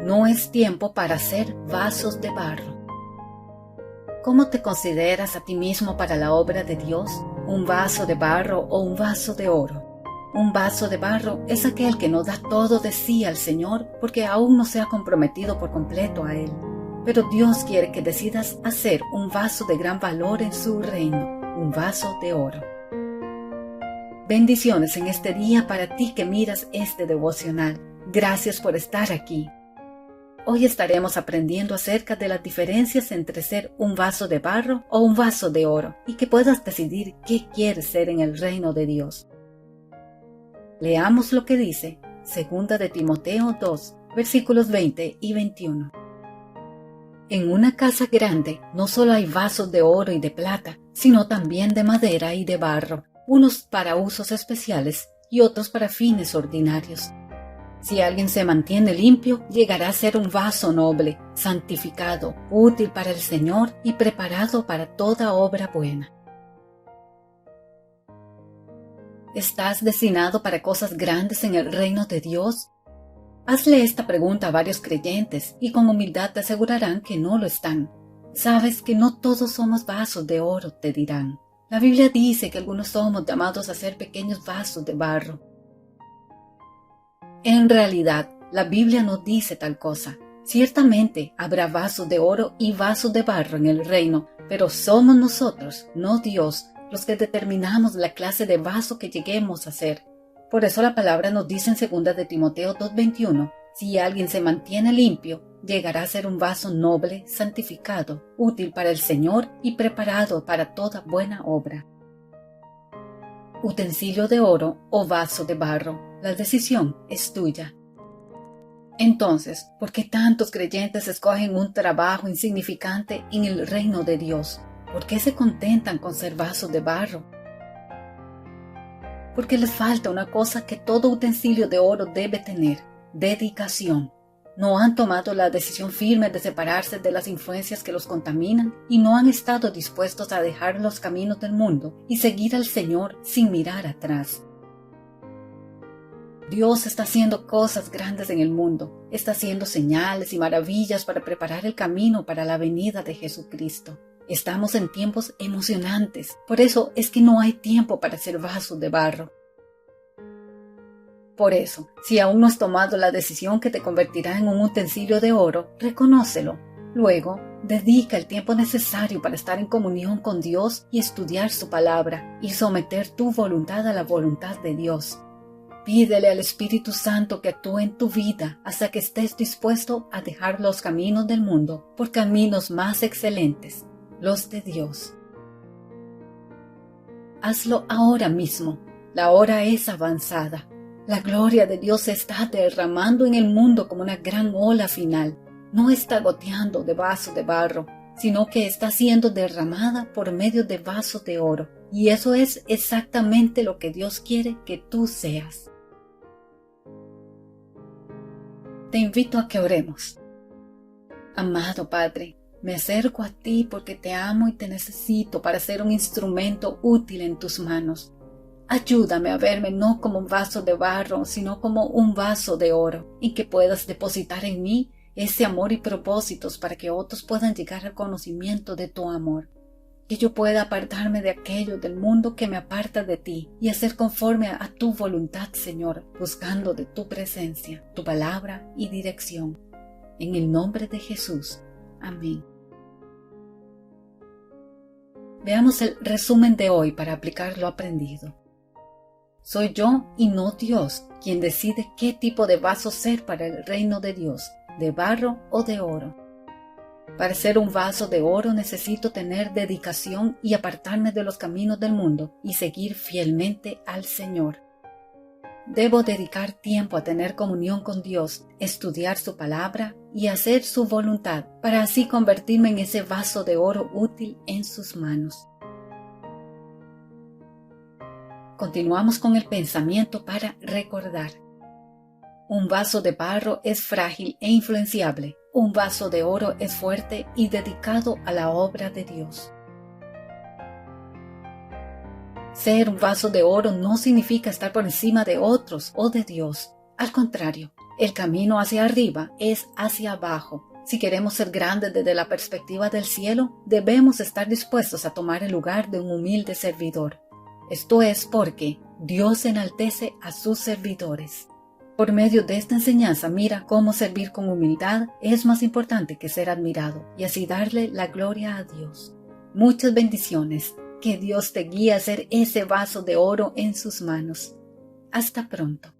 No es tiempo para ser vasos de barro. ¿Cómo te consideras a ti mismo para la obra de Dios? ¿Un vaso de barro o un vaso de oro? Un vaso de barro es aquel que no da todo de sí al Señor porque aún no se ha comprometido por completo a Él. Pero Dios quiere que decidas hacer un vaso de gran valor en su reino, un vaso de oro. Bendiciones en este día para ti que miras este devocional. Gracias por estar aquí. Hoy estaremos aprendiendo acerca de las diferencias entre ser un vaso de barro o un vaso de oro y que puedas decidir qué quieres ser en el reino de Dios. Leamos lo que dice 2 de Timoteo 2, versículos 20 y 21. En una casa grande no solo hay vasos de oro y de plata, sino también de madera y de barro, unos para usos especiales y otros para fines ordinarios. Si alguien se mantiene limpio, llegará a ser un vaso noble, santificado, útil para el Señor y preparado para toda obra buena. ¿Estás destinado para cosas grandes en el reino de Dios? Hazle esta pregunta a varios creyentes y con humildad te asegurarán que no lo están. Sabes que no todos somos vasos de oro, te dirán. La Biblia dice que algunos somos llamados a ser pequeños vasos de barro. En realidad, la Biblia no dice tal cosa. Ciertamente habrá vasos de oro y vasos de barro en el reino, pero somos nosotros, no Dios, los que determinamos la clase de vaso que lleguemos a ser. Por eso la palabra nos dice en 2 de Timoteo 2:21, si alguien se mantiene limpio, llegará a ser un vaso noble, santificado, útil para el Señor y preparado para toda buena obra. Utensilio de oro o vaso de barro, la decisión es tuya. Entonces, ¿por qué tantos creyentes escogen un trabajo insignificante en el reino de Dios? ¿Por qué se contentan con ser vasos de barro? Porque les falta una cosa que todo utensilio de oro debe tener: dedicación. No han tomado la decisión firme de separarse de las influencias que los contaminan y no han estado dispuestos a dejar los caminos del mundo y seguir al Señor sin mirar atrás. Dios está haciendo cosas grandes en el mundo, está haciendo señales y maravillas para preparar el camino para la venida de Jesucristo. Estamos en tiempos emocionantes, por eso es que no hay tiempo para ser vasos de barro. Por eso, si aún no has tomado la decisión que te convertirá en un utensilio de oro, reconócelo. Luego, dedica el tiempo necesario para estar en comunión con Dios y estudiar su palabra y someter tu voluntad a la voluntad de Dios. Pídele al Espíritu Santo que actúe en tu vida hasta que estés dispuesto a dejar los caminos del mundo por caminos más excelentes, los de Dios. Hazlo ahora mismo. La hora es avanzada. La gloria de Dios se está derramando en el mundo como una gran ola final. No está goteando de vasos de barro, sino que está siendo derramada por medio de vasos de oro. Y eso es exactamente lo que Dios quiere que tú seas. Te invito a que oremos. Amado Padre, me acerco a ti porque te amo y te necesito para ser un instrumento útil en tus manos. Ayúdame a verme no como un vaso de barro, sino como un vaso de oro, y que puedas depositar en mí ese amor y propósitos para que otros puedan llegar al conocimiento de tu amor. Que yo pueda apartarme de aquello del mundo que me aparta de ti y hacer conforme a tu voluntad, Señor, buscando de tu presencia, tu palabra y dirección. En el nombre de Jesús. Amén. Veamos el resumen de hoy para aplicar lo aprendido. Soy yo y no Dios quien decide qué tipo de vaso ser para el reino de Dios, de barro o de oro. Para ser un vaso de oro necesito tener dedicación y apartarme de los caminos del mundo y seguir fielmente al Señor. Debo dedicar tiempo a tener comunión con Dios, estudiar su palabra y hacer su voluntad para así convertirme en ese vaso de oro útil en sus manos. Continuamos con el pensamiento para recordar. Un vaso de barro es frágil e influenciable. Un vaso de oro es fuerte y dedicado a la obra de Dios. Ser un vaso de oro no significa estar por encima de otros o de Dios. Al contrario, El camino hacia arriba es hacia abajo. Si queremos ser grandes desde la perspectiva del cielo, debemos estar dispuestos a tomar el lugar de un humilde servidor. Esto es porque Dios enaltece a sus servidores. Por medio de esta enseñanza, mira cómo servir con humildad es más importante que ser admirado y así darle la gloria a Dios. Muchas bendiciones. Que Dios te guíe a ser ese vaso de oro en sus manos. Hasta pronto.